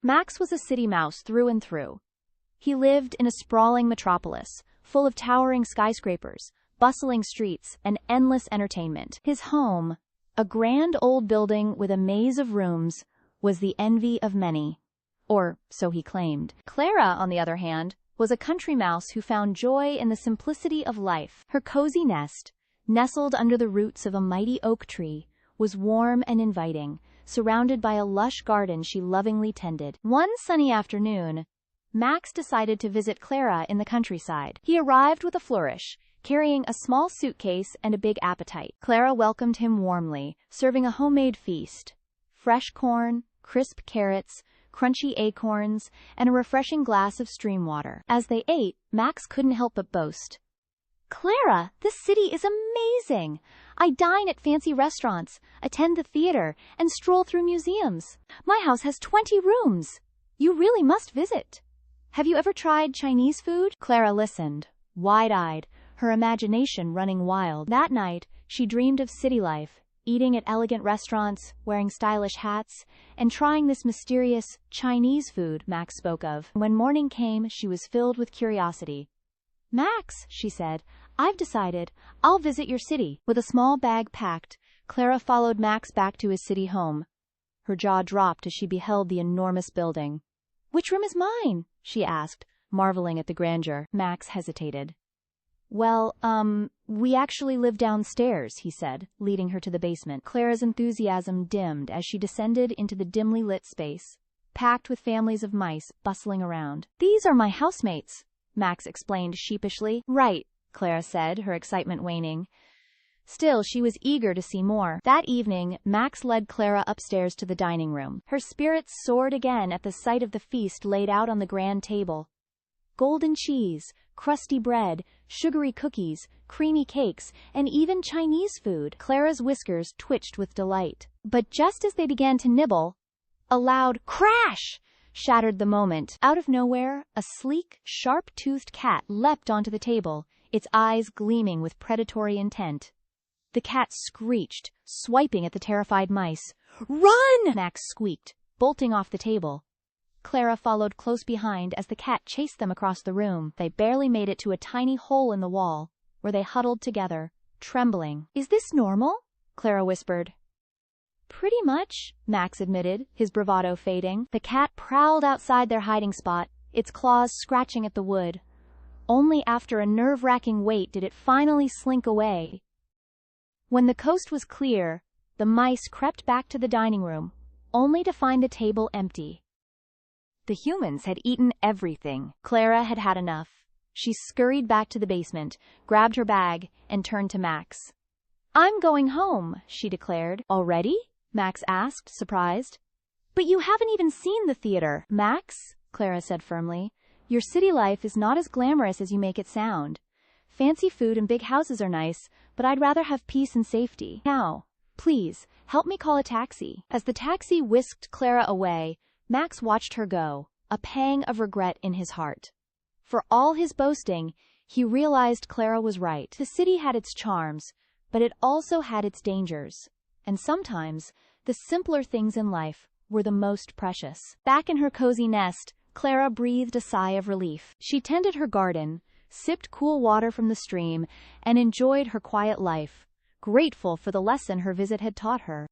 Max was a city mouse through and through. He lived in a sprawling metropolis, full of towering skyscrapers, bustling streets, and endless entertainment. His home, a grand old building with a maze of rooms, was the envy of many. Or so he claimed. Clara, on the other hand, was a country mouse who found joy in the simplicity of life. Her cozy nest, nestled under the roots of a mighty oak tree, was warm and inviting, surrounded by a lush garden she lovingly tended. One sunny afternoon, Max decided to visit Clara in the countryside. He arrived with a flourish, carrying a small suitcase and a big appetite. Clara welcomed him warmly, serving a homemade feast. Fresh corn, crisp carrots, crunchy acorns, and a refreshing glass of stream water. As they ate, Max couldn't help but boast. "Clara, this city is amazing! I dine at fancy restaurants, attend the theater, and stroll through museums. My house has 20 rooms. You really must visit. Have you ever tried Chinese food?" Clara listened, wide-eyed, her imagination running wild. That night, she dreamed of city life, eating at elegant restaurants, wearing stylish hats, and trying this mysterious Chinese food Max spoke of. When morning came, she was filled with curiosity. "Max," she said, "I've decided. I'll visit your city." With a small bag packed, Clara followed Max back to his city home. Her jaw dropped as she beheld the enormous building. "Which room is mine?" she asked, marveling at the grandeur. Max hesitated. "Well, we actually live downstairs," he said, leading her to the basement. Clara's enthusiasm dimmed as she descended into the dimly lit space, packed with families of mice bustling around. "These are my housemates," Max explained sheepishly. "Right," Clara said, her excitement waning. Still, she was eager to see more. That evening, Max led Clara upstairs to the dining room. Her spirits soared again at the sight of the feast laid out on the grand table. Golden cheese, crusty bread, sugary cookies, creamy cakes, and even Chinese food. Clara's whiskers twitched with delight. But just as they began to nibble, a loud crash shattered the moment. Out of nowhere, a sleek, sharp-toothed cat leapt onto the table, its eyes gleaming with predatory intent. The cat screeched, swiping at the terrified mice. "Run!" Max squeaked, bolting off the table. Clara followed close behind as the cat chased them across the room. They barely made it to a tiny hole in the wall, where they huddled together, trembling. "Is this normal?" Clara whispered. "Pretty much," Max admitted, his bravado fading. The cat prowled outside their hiding spot, its claws scratching at the wood. Only after a nerve-wracking wait did it finally slink away. When the coast was clear, the mice crept back to the dining room, only to find the table empty. The humans had eaten everything. Clara had had enough. She scurried back to the basement, grabbed her bag, and turned to Max. "I'm going home," she declared. "Already?" Max asked, surprised. "But you haven't even seen the theater." "Max," Clara said firmly, "your city life is not as glamorous as you make it sound. Fancy food and big houses are nice, but I'd rather have peace and safety. Now, please, help me call a taxi." As the taxi whisked Clara away, Max watched her go, a pang of regret in his heart. For all his boasting, he realized Clara was right. The city had its charms, but it also had its dangers. And sometimes, the simpler things in life were the most precious. Back in her cozy nest, Clara breathed a sigh of relief. She tended her garden, sipped cool water from the stream, and enjoyed her quiet life, grateful for the lesson her visit had taught her.